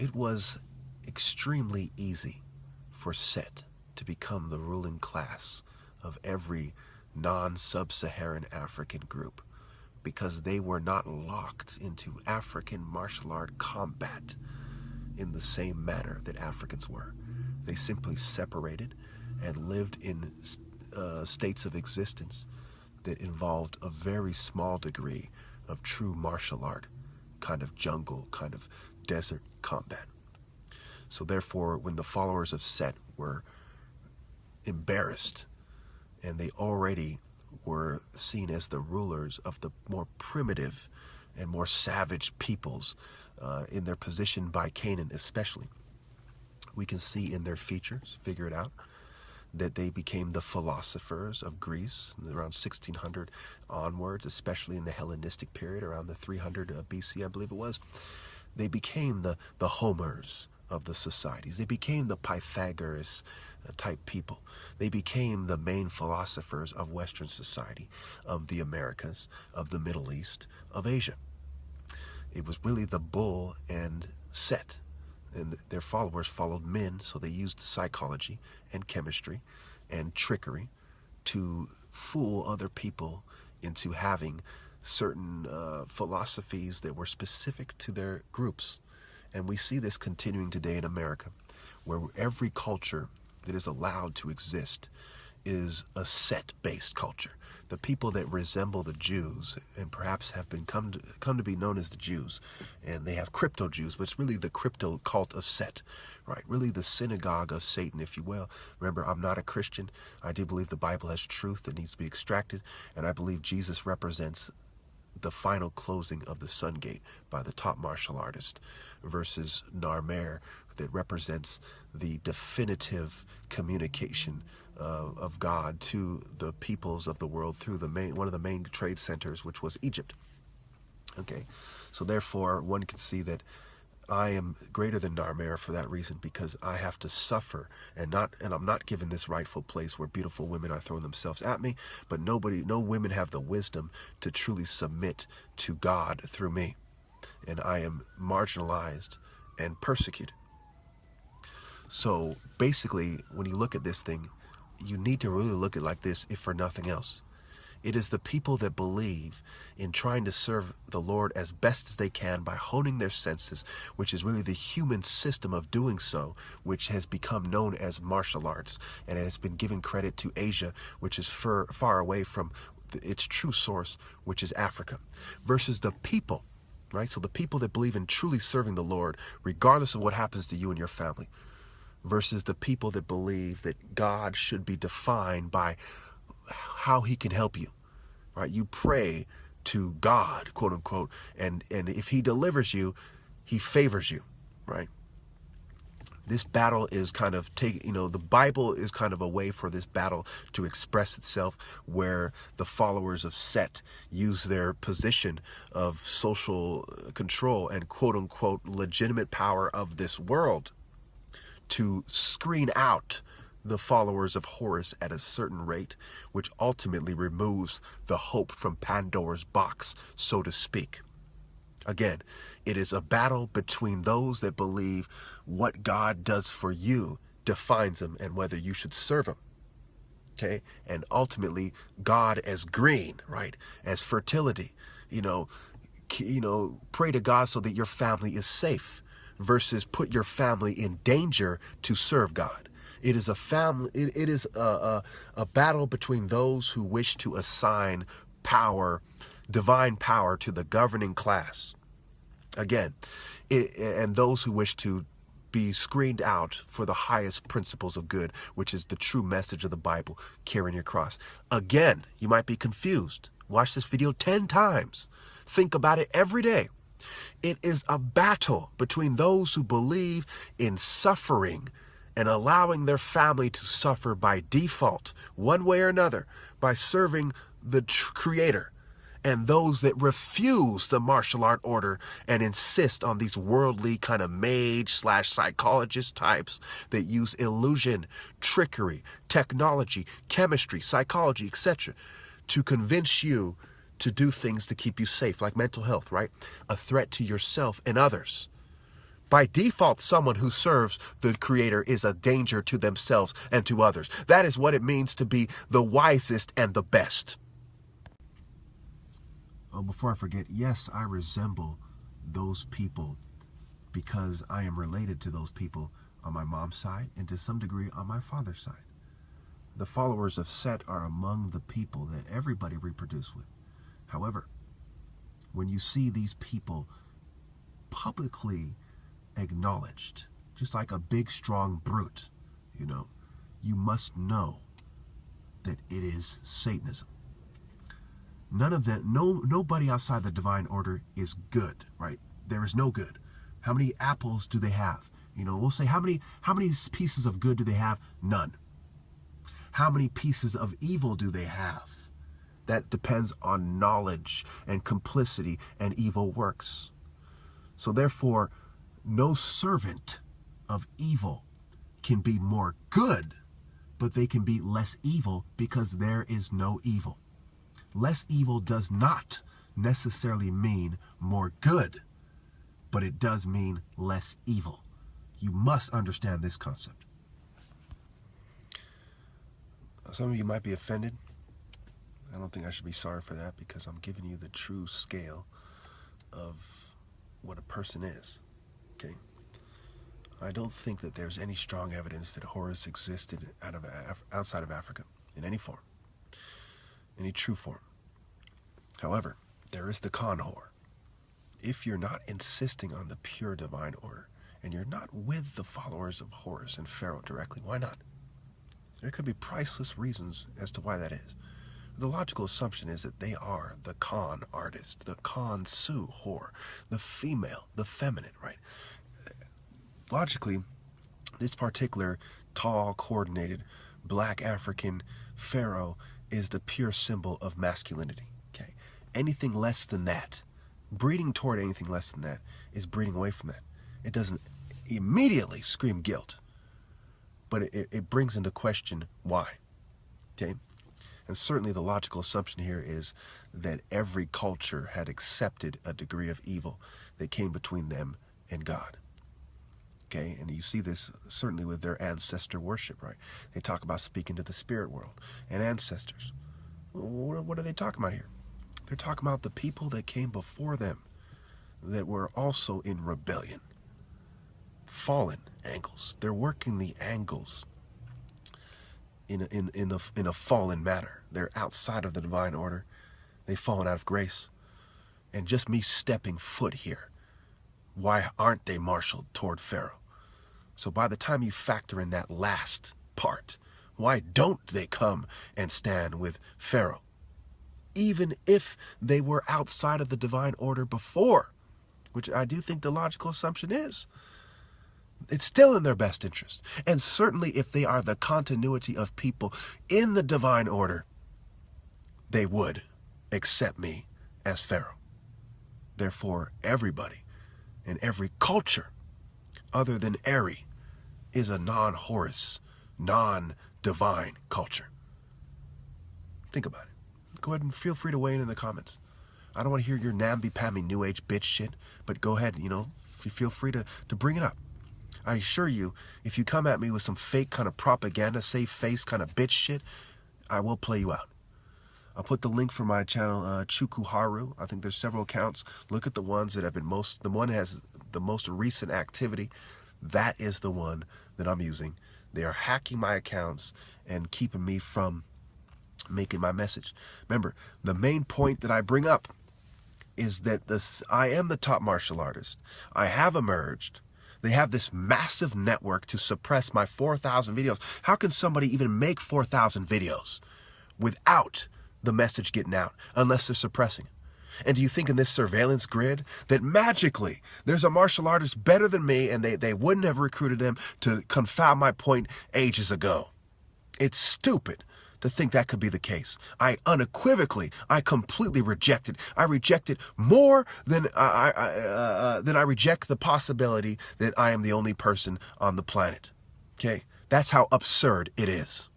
it was extremely easy for Set to become the ruling class of every non-sub-Saharan African group because they were not locked into African martial art combat in the same manner that Africans were. They simply separated and lived in states of existence that involved a very small degree of true martial art, kind of jungle, kind of desert combat. So therefore, when the followers of Set were embarrassed, and they already were seen as the rulers of the more primitive and more savage peoples in their position by Canaan especially, we can see in their features, figure it out, that they became the philosophers of Greece around 1600 onwards, especially in the Hellenistic period around the 300 BC, I believe it was. They became the Homers of the societies. They became the Pythagoras type people. They became the main philosophers of Western society, of the Americas, of the Middle East, of Asia. It was really the bull and Set, and their followers followed men, so they used psychology and chemistry and trickery to fool other people into having certain philosophies that were specific to their groups. And we see this continuing today in America, where every culture that is allowed to exist is a Set-based culture. The people that resemble the Jews and perhaps have been come to be known as the Jews, and they have crypto Jews, but it's really the crypto cult of Set, right? Really the synagogue of Satan, if you will. Remember, I'm not a Christian. I do believe the Bible has truth that needs to be extracted, and I believe Jesus represents the final closing of the Sun Gate by the top martial artist versus Narmer that represents the definitive communication of God to the peoples of the world through one of the main trade centers, which was Egypt. Okay, so therefore one can see that I am greater than Narmer for that reason, because I have to suffer and I'm not given this rightful place where beautiful women are throwing themselves at me, but no women have the wisdom to truly submit to God through me. And I am marginalized and persecuted. So basically, when you look at this thing, you need to really look at it like this, if for nothing else. It is the people that believe in trying to serve the Lord as best as they can by honing their senses, which is really the human system of doing so, which has become known as martial arts, and it has been given credit to Asia, which is far away from its true source, which is Africa, versus the people, right? So the people that believe in truly serving the Lord, regardless of what happens to you and your family, versus the people that believe that God should be defined by how he can help you, right? You pray to God, quote unquote, and if he delivers you, he favors you, right? This battle is kind of the Bible is kind of a way for this battle to express itself, where the followers of Set use their position of social control and quote unquote legitimate power of this world to screen out the followers of Horus at a certain rate, which ultimately removes the hope from Pandora's box, so to speak. Again, it is a battle between those that believe what God does for you defines them and whether you should serve him. Okay? And ultimately, God as green, right? As fertility, pray to God so that your family is safe, versus put your family in danger to serve God. It is a battle between those who wish to assign power, divine power, to the governing class. Again, and those who wish to be screened out for the highest principles of good, which is the true message of the Bible, carrying your cross. Again, you might be confused. Watch this video 10 times. Think about it every day. It is a battle between those who believe in suffering and allowing their family to suffer by default, one way or another, by serving the Creator, and those that refuse the martial art order and insist on these worldly kind of mage/psychologist types that use illusion, trickery, technology, chemistry, psychology, etc. to convince you to do things to keep you safe, like mental health, right? A threat to yourself and others. By default, someone who serves the Creator is a danger to themselves and to others. That is what it means to be the wisest and the best. Oh, before I forget, yes, I resemble those people because I am related to those people on my mom's side and to some degree on my father's side. The followers of Set are among the people that everybody reproduced with. However, when you see these people publicly acknowledged, just like a big, strong brute, you must know that it is Satanism. None of that, nobody outside the divine order is good, right? There is no good. How many apples do they have? We'll say how many pieces of good do they have? None. How many pieces of evil do they have? That depends on knowledge and complicity and evil works. So therefore, no servant of evil can be more good, but they can be less evil because there is no evil. Less evil does not necessarily mean more good, but it does mean less evil. You must understand this concept. Some of you might be offended. I don't think I should be sorry for that because I'm giving you the true scale of what a person is. Okay? I don't think that there's any strong evidence that Horus existed outside of Africa in any form, any true form. However, there is the con-hor. If you're not insisting on the pure divine order, and you're not with the followers of Horus and Pharaoh directly, why not? There could be priceless reasons as to why that is. The logical assumption is that they are the con artist, the con-su-hor, the female, the feminine, right? Logically, this particular tall, coordinated, black African Pharaoh is the pure symbol of masculinity, okay? Anything less than that, breeding toward anything less than that, is breeding away from that. It doesn't immediately scream guilt, but it brings into question why, okay? And certainly the logical assumption here is that every culture had accepted a degree of evil that came between them and God. Okay, and you see this certainly with their ancestor worship, right? They talk about speaking to the spirit world and ancestors. What are they talking about here? They're talking about the people that came before them that were also in rebellion. Fallen angles. They're working the angles in a fallen manner. They're outside of the divine order. They've fallen out of grace. And just me stepping foot here, why aren't they marshaled toward Pharaoh? So by the time you factor in that last part, why don't they come and stand with Pharaoh? Even if they were outside of the divine order before, which I do think the logical assumption is. It's still in their best interest. And certainly if they are the continuity of people in the divine order, they would accept me as Pharaoh. Therefore, everybody in every culture other than Eri is a non-Horus, non-divine culture. Think about it. Go ahead and feel free to weigh in the comments. I don't want to hear your namby-pamby new age bitch shit, but go ahead, feel free to bring it up. I assure you, if you come at me with some fake kind of propaganda, save face kind of bitch shit, I will play you out. I'll put the link for my channel, Chukuharu. I think there's several accounts. Look at the ones that have been the one that has the most recent activity. That is the one that I'm using. They are hacking my accounts and keeping me from making my message. Remember, the main point that I bring up is that I am the top martial artist. I have emerged. They have this massive network to suppress my 4,000 videos. How can somebody even make 4,000 videos without the message getting out, unless they're suppressing it? And do you think in this surveillance grid that magically there's a martial artist better than me and they wouldn't have recruited them to confound my point ages ago? It's stupid to think that could be the case. I completely reject it. I reject it more than I reject the possibility that I am the only person on the planet. Okay? That's how absurd it is.